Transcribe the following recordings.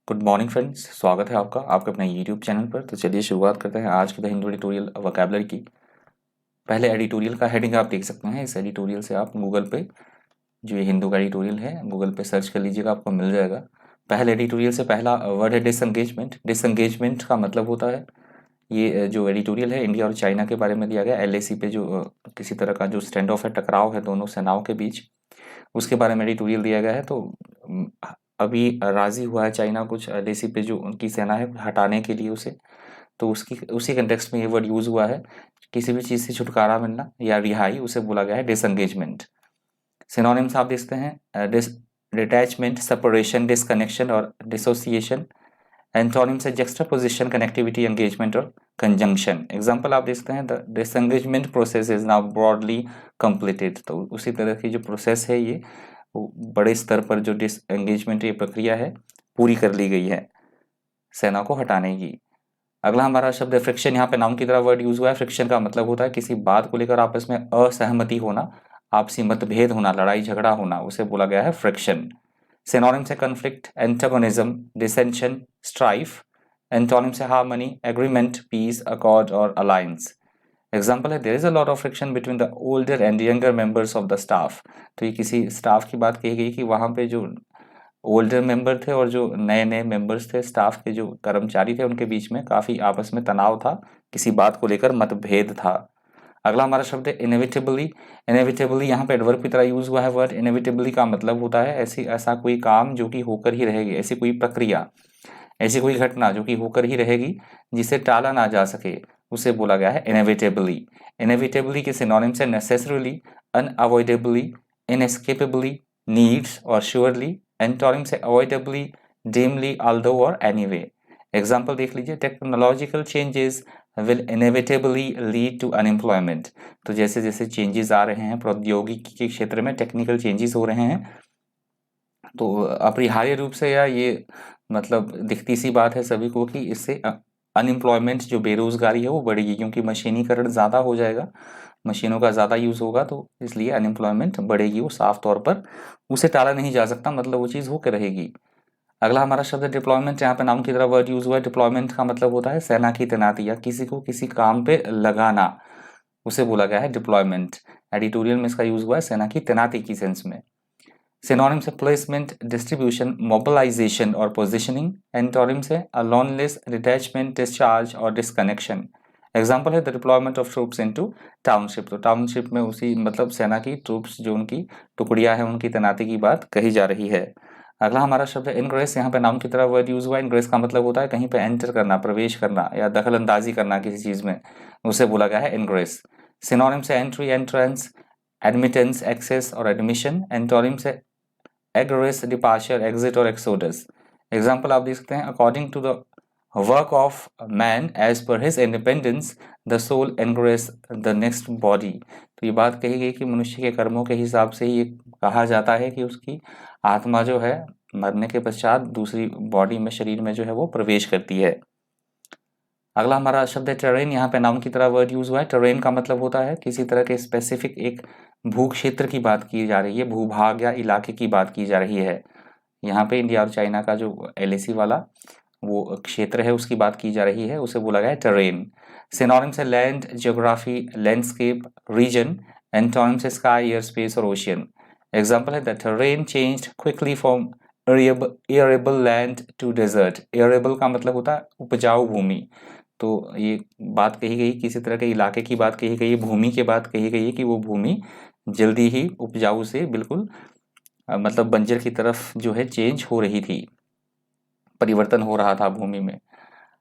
Good morning friends, स्वागत है आपका आपके अपने यूट्यूब चैनल पर। तो चलिए शुरुआत करते हैं आज के द हिंदू एडिटोरियल वोकैबुलरी की। पहले एडिटोरियल का हेडिंग आप देख सकते हैं। इस एडिटोरियल से आप गूगल पे जो ये हिंदू का एडिटोरियल है गूगल पे सर्च कर लीजिएगा, आपको मिल जाएगा। पहले एडिटोरियल से पहला वर्ड है डिसएंगेजमेंट। डिसएंगेजमेंट का मतलब होता है ये जो एडिटोरियल है इंडिया और चाइना के बारे में दिया गया। एलएसी पे जो किसी तरह का जो स्टैंड ऑफ है, टकराव है दोनों सेनाओं के बीच, उसके बारे में एडिटोरियल दिया गया है। तो अम, अभी राजी हुआ है चाइना कुछ एलएसी पे जो उनकी सेना है हटाने के लिए उसे। तो उसकी उसी कंटेक्स्ट में ये वर्ड यूज हुआ है। किसी भी चीज से छुटकारा मिलना या रिहाई, उसे बोला गया है डिसएंगेजमेंट। सिनोनिम्स आप देखते हैं डिटैचमेंट, सेपरेशन, डिसकनेक्शन और डिसोसिएशन। एंटोनिम्स है जक्सटापोजिशन, कनेक्टिविटी, एंगेजमेंट और कंजंक्शन। एग्जांपल आप देखते हैं the disengagement process is now broadly completed. तो उसी तरह की जो प्रोसेस है ये वो बड़े स्तर पर जो डिसएंगेजमेंट ये प्रक्रिया है पूरी कर ली गई है सेना को हटाने की। अगला हमारा शब्द है फ्रिक्शन। यहाँ पे नाउन की तरह वर्ड यूज हुआ है। फ्रिक्शन का मतलब होता है किसी बात को लेकर आपस में असहमति होना, आपसी मतभेद होना, लड़ाई झगड़ा होना, उसे बोला गया है फ्रिक्शन। सिनोनिम्स है conflict, antagonism, dissension, strife. Antonyms है हार्मनी, एग्रीमेंट, पीस, अकॉर्ड और अलायंस। एग्जाम्पल है there is a lot of friction between the older and younger members of the staff. तो ये किसी स्टाफ की बात कही गई कि वहां पे जो ओल्डर मेंबर थे और जो नए नए मेंबर्स थे, स्टाफ के जो कर्मचारी थे, उनके बीच में काफी आपस में तनाव था, किसी बात को लेकर मतभेद था। अगला हमारा शब्द है इनएविटेबली। इनएविटेबली यहाँ पे एडवर्ब की तरह यूज हुआ है वर्ड। इनएविटेबली का मतलब होता है ऐसा कोई काम जो कि होकर ही रहेगी, ऐसी कोई प्रक्रिया, ऐसी कोई घटना जो कि होकर ही रहेगी, जिसे टाला ना जा सके, उसे बोला गया है इनएविटेबली। इनएविटेबली के सिनोनिम्स है नेसेसरली, अनअवॉइडेबली, इनएस्केपेबली, नीड्स और श्योरली। एंटोनिम्स है अवॉइडेबली, डीमली, ऑल्दो और एनीवे। एग्जाम्पल देख लीजिए technological changes will inevitably lead to unemployment. तो जैसे जैसे चेंजेस आ रहे हैं प्रौद्योगिकी के क्षेत्र में, टेक्निकल चेंजेस हो रहे हैं, तो अपरिहार्य रूप से या ये मतलब दिखती सी बात है सभी को कि इससे अनएम्प्लॉयमेंट जो बेरोजगारी है वो बढ़ेगी, क्योंकि मशीनीकरण ज़्यादा हो जाएगा, मशीनों का ज़्यादा यूज़ होगा, तो इसलिए अनएम्प्लॉयमेंट बढ़ेगी। वो साफ तौर पर उसे टाला नहीं जा सकता, मतलब वो चीज़ होकर रहेगी। अगला हमारा शब्द है डिप्लॉयमेंट। यहाँ पे नाउन की तरह वर्ड यूज हुआ है। डिप्लॉयमेंट का मतलब होता है सेना की तैनाती या किसी को किसी काम पे लगाना, उसे बोला गया है डिप्लॉयमेंट। एडिटोरियल में इसका यूज हुआ है सेना की तैनाती की सेंस में। सिनोनिम्स है प्लेसमेंट, डिस्ट्रीब्यूशन, मोबिलाइजेशन और पोजिशनिंग। एंटोनिम्स है अलोनलेस, डिटैचमेंट, डिस्चार्ज और डिस्कनेक्शन। एग्जाम्पल है the deployment of troops into township. तो टाउनशिप में उसी मतलब सेना की ट्रूप्स जो उनकी टुकड़ियां हैं उनकी तैनाती की बात कही जा रही है। अगला हमारा शब्द है इनग्रेस। यहाँ पे नाउन की तरह वर्ड यूज हुआ है। इनग्रेस का मतलब होता है कहीं पे एंटर करना, प्रवेश करना या दखल अंदाजी करना किसी चीज में, उसे बोला गया है इनग्रेस। सिनोनिम्स है एंट्री, एंट्रेंस, एडमिटेंस, एक्सेस और एडमिशन। एंटोनिम्स है एग्रेस, डिपार्चर, एग्जिट और एक्सोडस। एग्जाम्पल आप देख सकते हैं according to the work of man as per his independence the soul ingress the next body. तो ये बात कही गई कि मनुष्य के कर्मों के हिसाब से ही ये कहा जाता है कि उसकी आत्मा जो है मरने के पश्चात दूसरी बॉडी में, शरीर में जो है वो प्रवेश करती है। अगला हमारा शब्द है टेरेन। यहाँ पे नाउन की तरह वर्ड यूज हुआ है। टेरेन का मतलब होता है किसी तरह के स्पेसिफिक एक भू क्षेत्र की बात की जा रही है, भूभाग या इलाके की बात की जा रही है। यहाँ पे इंडिया और चाइना का जो एलएसी वाला वो क्षेत्र है उसकी बात की जा रही है, उसे बोला गया है टेरेन। सिनोनिम्स है land, geography, landscape, region. Antonyms है स्काई, एयर, स्पेस और ओशियन। एग्जाम्पल है the terrain changed quickly from arable land to desert. Arable का मतलब होता है उपजाऊ भूमि। तो ये बात कही गई, किसी तरह के इलाके की बात कही गई है, भूमि की बात कही गई है कि वो भूमि जल्दी ही उपजाऊ से बिल्कुल मतलब बंजर की तरफ जो है चेंज हो रही थी, परिवर्तन हो रहा था भूमि में।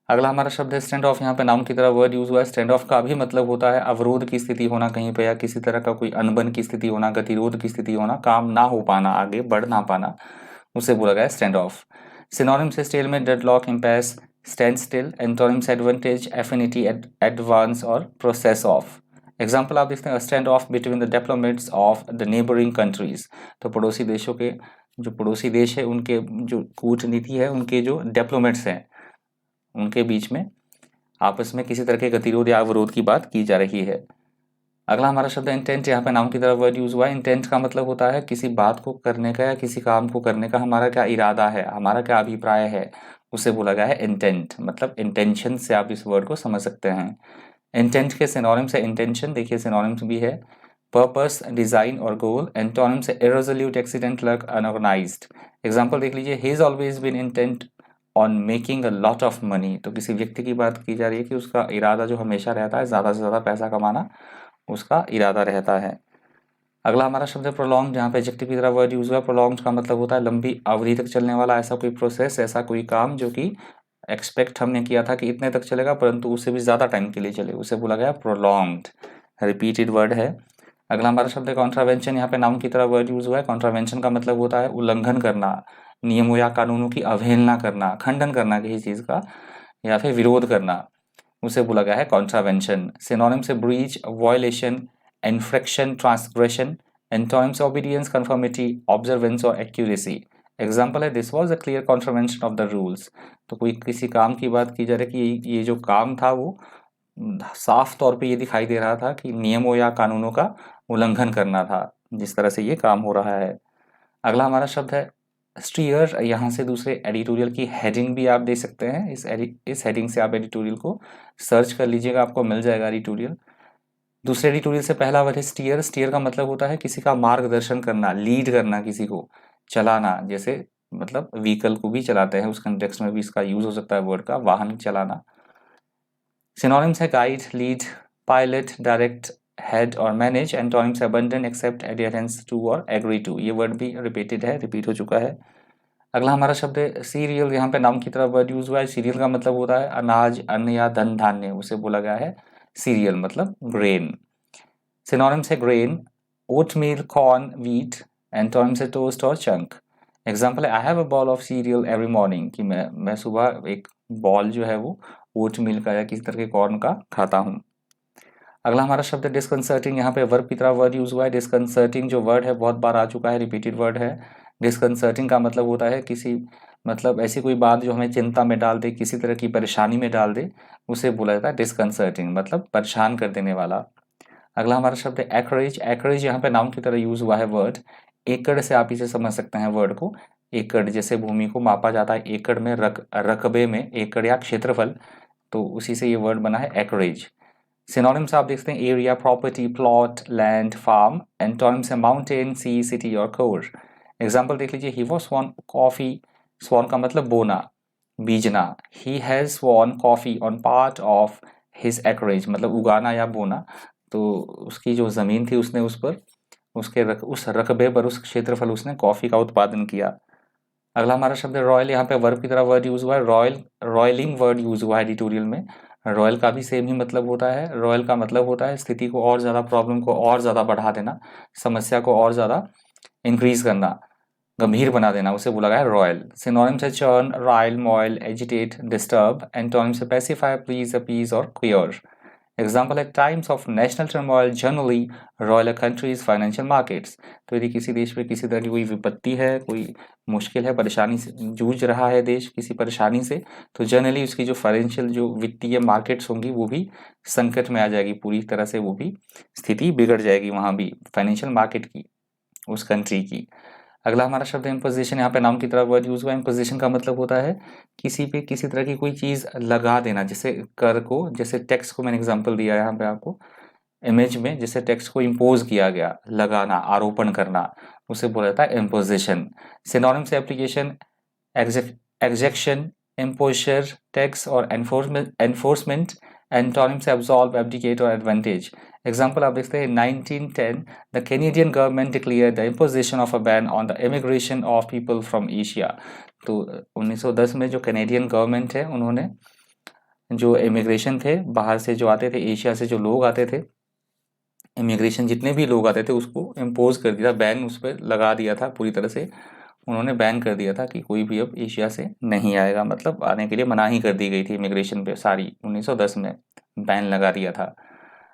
अगला हमारा शब्द है स्टैंड ऑफ। यहाँ पे नाउन की तरह वर्ड यूज हुआ है। स्टैंड ऑफ का भी मतलब होता है अवरोध की स्थिति होना कहीं पे, या किसी तरह का कोई अनबन की स्थिति होना, गतिरोध की स्थिति होना, काम ना हो पाना, आगे बढ़ ना पाना, उसे बोला गया स्टैंड ऑफ। सिनोनिम्स है stalemate, deadlock, impasse, stand still. Antonyms advantage, affinity, advance और प्रोसेस ऑफ। एग्जाम्पल आप देखते हैं stand off between the diplomats of the neighbouring countries. तो पड़ोसी देशों के जो पड़ोसी देश है उनके जो कूटनीति है, उनके जो डिप्लोमेट्स हैं उनके बीच में आपस में किसी तरह के गतिरोध या अवरोध की बात की जा रही है। अगला हमारा शब्द इंटेंट। यहाँ पे नाउन की तरह वर्ड यूज हुआ है। इंटेंट का मतलब होता है किसी बात को करने का या किसी काम को करने का हमारा क्या इरादा है, हमारा क्या अभिप्राय है, उसे बोला गया है इंटेंट, मतलब इंटेंशन से आप इस वर्ड को समझ सकते हैं। इंटेंट के सिनोनिम्स है इंटेंशन, देखिए सिनोनिम्स भी है पर्पस, डिजाइन और गोल। एंटोनिम्स है irresolute, accident, luck, unorganised. Example देख लीजिए, he is always been intent on making a lot of money. तो किसी व्यक्ति की बात की जा रही है कि उसका इरादा जो हमेशा रहता है ज़्यादा से ज़्यादा पैसा कमाना, उसका इरादा रहता है। अगला हमारा शब्द है प्रोलॉन्ग, जहाँ पे एडजेक्टिव की तरह वर्ड यूज हुआ है। प्रोलॉन्ग का मतलब होता है लंबी अवधि तक चलने वाला ऐसा कोई प्रोसेस, ऐसा कोई काम जो कि एक्सपेक्ट हमने किया था कि इतने तक चलेगा परंतु उससे भी ज़्यादा टाइम के लिए चले, उसे बोला गया प्रोलॉन्ग्ड, रिपीटेड वर्ड है। अगला हमारा शब्द है कॉन्ट्रावेंशन, यहाँ पे नाउन की तरह वर्ड यूज हुआ है। कॉन्ट्रावेंशन का मतलब होता है उल्लंघन करना, नियमों या कानूनों की अवहेलना करना, खंडन करना किसी चीज़ का, या फिर विरोध करना, उसे बोला गया है कॉन्ट्रावेंशन। सिनोनिम से breach, violation, infarction, transgression. Antonym से ओबीडियंस, कन्फर्मिटी, ऑब्जर्वेंस और एक्यूरेसी। एग्जाम्पल है this was a clear contravention of the rules. तो कोई किसी काम की बात की जा रही है कि ये जो काम था वो साफ तौर पे ये दिखाई दे रहा था कि नियमों या कानूनों का उल्लंघन करना था, जिस तरह से ये काम हो रहा है। अगला हमारा शब्द है स्टीयर, यहाँ से दूसरे एडिटोरियल की हेडिंग भी आप दे सकते हैं। इस हेडिंग से आप एडिटोरियल को सर्च कर लीजिएगा, आपको मिल जाएगा एडिटोरियल। दूसरे एडिटोरियल से पहला वर्ड है स्टीयर। स्टीयर का मतलब होता है किसी का मार्गदर्शन करना, लीड करना, किसी को चलाना, जैसे मतलब व्हीकल को भी चलाते हैं, उस कंटेक्स्ट में भी इसका यूज हो सकता है वर्ड का, वाहन चलाना। सिनोनिम्स है guide, lead, pilot, direct, head और मैनेज। एंटोनिम्स है अबंडन, एक्सेप्ट, एडियरेंस टू और एग्री टू। ये वर्ड भी रिपीटेड है, रिपीट हो चुका है। अगला हमारा शब्द है सीरियल, यहाँ पे नाउन की तरह वर्ड यूज हुआ है। सीरियल का मतलब होता है अनाज, अन्न या धन धान्य, उसे बोला गया है सीरियल, मतलब ग्रेन। सिनोनिम्स है grain, oatmeal, corn, wheat. Antonyms है टोस्ट और चंक। एग्जाम्पल है I have a ball of serial every morning, कि मैं सुबह एक बॉल जो है वो ओटमील का या किसी तरह के कॉर्न का खाता हूँ। अगला हमारा शब्द है डिस्कंसर्टिंग, यहाँ पे वर्ब की तरह वर्ड यूज हुआ है। डिस्कंसर्टिंग जो वर्ड है बहुत बार आ चुका है, रिपीटेड वर्ड है। डिस्कंसर्टिंग का मतलब होता है किसी, मतलब ऐसी कोई बात जो हमें चिंता में डाल दे, किसी तरह की परेशानी में डाल दे, उसे बोला जाता है डिस्कंसर्टिंग, मतलब परेशान कर देने वाला। अगला हमारा शब्द है एकरेज। एकरेज यहाँ पे नाउन की तरह यूज हुआ है वर्ड। एकड़ से आप इसे समझ सकते हैं वर्ड को। एकड़ जैसे भूमि को मापा जाता है एकड़ में, रकबे में, एकड़ या क्षेत्रफल, तो उसी से ये वर्ड बना है एकरेज। सिनोनिम्स आप देखते हैं area, property, plot, land, farm. Antonyms है माउंटेन, सी, सिटी और कोर। एग्जाम्पल देख लीजिए, he was sown coffee, sown का मतलब बोना, बीजना। He has sown coffee on part of his acreage, मतलब उगाना या बोना। तो उसकी जो जमीन थी उसने उस पर, उस रकबे पर, उस क्षेत्रफल उसने कॉफी का उत्पादन किया। अगला हमारा शब्द है रॉयल, यहाँ पे वर्ब की तरह वर्ड यूज हुआ है। रॉयल, रॉयलिंग वर्ड यूज हुआ है एडिटोरियल में। रॉयल का भी सेम ही मतलब होता है। रॉयल का मतलब होता है स्थिति को और ज़्यादा, प्रॉब्लम को और ज़्यादा बढ़ा देना, समस्या को और ज़्यादा इंक्रीज करना, गंभीर बना देना, उसे बोला गया है रॉयल। सिनोनिम्स है चर्न, राइल, मॉयल, एजिटेट, डिस्टर्ब। एंटोनिम्स है पेसिफाई, प्लीज, अपीज और क्योर। एग्जाम्पल है times of national turmoil generally royal countries financial markets. तो यदि किसी देश में किसी तरह की कोई विपत्ति है, कोई मुश्किल है, परेशानी से जूझ रहा है देश किसी परेशानी से, तो जनरली उसकी जो फाइनेंशियल, जो वित्तीय मार्केट्स होंगी वो भी संकट में आ जाएगी, पूरी तरह से वो भी स्थिति बिगड़ जाएगी वहाँ भी, फाइनेंशियल मार्केट की, उस कंट्री की। अगला हमारा शब्द है इम्पोजिशन, यहाँ पे नाउन की तरह वर्ड यूज हुआ है। इम्पोजिशन का मतलब होता है किसी पे किसी तरह की कोई चीज़ लगा देना, जैसे कर को, जैसे टेक्स्ट को मैंने एग्जांपल दिया है यहाँ पे आपको, इमेज में जैसे टेक्स्ट को इम्पोज किया गया, लगाना, आरोपण करना, उसे बोला जाता है इम्पोजिशन। सिनोनिम से एप्लीकेशन, एग्जेक्शन, इम्पोजर, टैक्स और एनफोर्समेंट। एंटोनिम से एब्सॉल्व, एब्डिकेट और एडवांटेज। एग्जाम्पल आप देखते हैं 1910 the Canadian government declare the imposition of a ban on the immigration of people from Asia. तो 1910 में जो कैनेडियन गवर्नमेंट है उन्होंने जो इमिग्रेशन थे बाहर से जो आते थे, एशिया से जो लोग आते थे, इमिग्रेशन जितने भी लोग आते थे उसको इम्पोज कर दिया, बैन उस पर लगा दिया था, पूरी तरह से उन्होंने बैन कर दिया था कि कोई भी अब एशिया से नहीं आएगा, मतलब आने के लिए मनाही कर दी गई थी इमिग्रेशन पे सारी, 1910 में बैन लगा दिया था।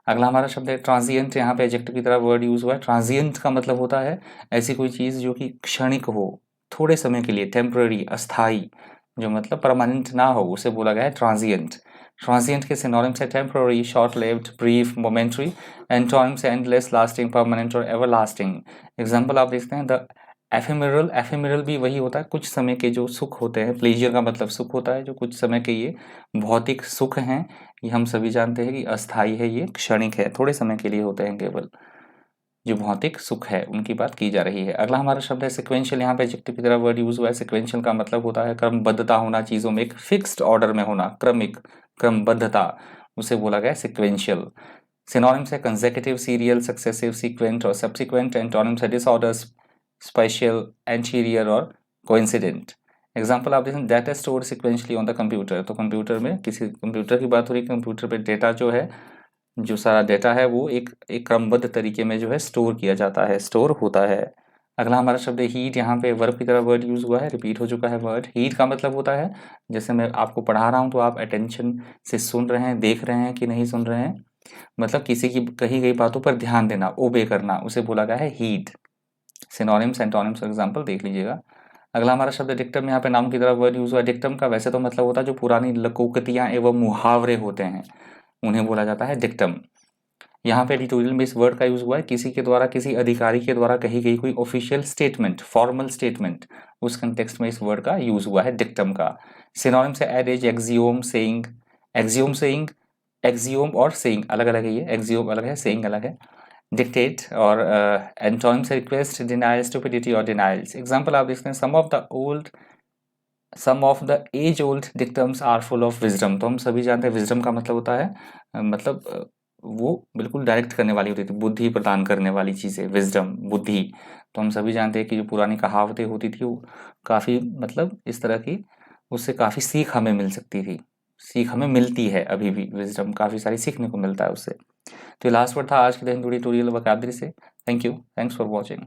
अगला हमारा शब्द है ट्रांजिएंट, यहाँ पे एडजेक्टिव की तरह वर्ड यूज हुआ है। ट्रांजिएंट का मतलब होता है ऐसी कोई चीज़ जो कि क्षणिक हो, थोड़े समय के लिए, टेम्पररी, अस्थाई, जो मतलब परमानेंट ना हो, उसे बोला गया है ट्रांजिएंट। ट्रांजिएंट के सिनोनिम्स है temporary, short lived, brief, momentary. Antonyms है एंडलेस, लास्टिंग, परमानेंट और एवरलास्टिंग। एग्जाम्पल आप देखते हैं द एफेमेरल भी वही होता है, कुछ समय के जो सुख होते हैं। प्लेजर का मतलब सुख होता है, जो कुछ समय के ये भौतिक सुख हैं, ये हम सभी जानते हैं कि अस्थाई है, ये क्षणिक है, थोड़े समय के लिए होते हैं केवल। जो भौतिक सुख है उनकी बात की जा रही है। अगला हमारा शब्द है सिक्वेंशियल। यहाँ पे एडजेक्टिव की तरह वर्ड यूज हुआ है। सिक्वेंशियल का मतलब होता है क्रमबद्धता होना, चीजों में एक फिक्स्ड ऑर्डर में होना, क्रमिक, क्रमबद्धता, उसे बोला गया सिक्वेंशियल। सिनोनिम्स है कंसेक्यूटिव, सीरियल, सक्सेसिव, सीक्वेंट और सब्सिक्वेंट। एंटोनिम्स है डिसऑर्डर, स्पेशल, एंटीरियर और कोइंसिडेंट। एग्जाम्पल आप देखें, data store sequentially on the computer, तो कंप्यूटर में किसी कंप्यूटर की बात हो रही है, कंप्यूटर पे डेटा जो है, जो सारा डेटा है वो एक क्रमबद्ध तरीके में जो है स्टोर किया जाता है, स्टोर होता है। अगला हमारा शब्द है हीट। यहाँ पे वर्ब की तरह वर्ड यूज हुआ है, रिपीट हो चुका है वर्ड। हीट का मतलब होता है, जैसे मैं आपको पढ़ा रहा हूँ तो आप अटेंशन से सुन रहे हैं, देख रहे हैं कि नहीं सुन रहे हैं, मतलब किसी की कही गई बातों पर ध्यान देना, ओबे करना, उसे बोला गया है हीट। सिनोनिम्स एंटोनिम्स एग्जाम्पल देख लीजिएगा। अगला हमारा शब्द डिक्टम। यहाँ पे नाम की तरह वर्ड यूज हुआ है। डिक्टम का वैसे तो मतलब होता है जो पुरानी लोकोक्तियां एवं मुहावरे होते हैं, उन्हें बोला जाता है डिक्टम। यहाँ पे एडिटोरियल में इस वर्ड का यूज हुआ है किसी के द्वारा, किसी अधिकारी के द्वारा कही गई कोई ऑफिशियल स्टेटमेंट, फॉर्मल स्टेटमेंट, उस कंटेक्स्ट में इस वर्ड का यूज हुआ है डिक्टम का। सिनोनिम से adage, axiom, saying. Axiom, saying, axiom और सेइंग अलग अलग है, ये एक्सियोम अलग है, सेइंग अलग है। डिक्टेट और एंटोनिम से रिक्वेस्ट, डिनाइल, स्टुपिडिटी और डिनाइल्स। एग्जाम्पल आप देखते हैं, some of the age old dictums are full of wisdom. तो हम सभी जानते हैं विजडम का मतलब होता है वो बिल्कुल डायरेक्ट करने वाली होती थी, बुद्धि प्रदान करने वाली चीज़ें, विजडम, बुद्धि। तो हम सभी जानते हैं कि जो पुरानी कहावतें होती थी वो काफ़ी मतलब इस तरह की, उससे काफ़ी सीख हमें मिल सकती थी, सीख हमें मिलती है अभी भी, विजडम काफ़ी सारी सीखने को मिलता है उससे। तो ये लास्ट वर्ड था आज के दिन ट्यूटोरियल वोकैबुलरी से। Thank you, thanks for watching.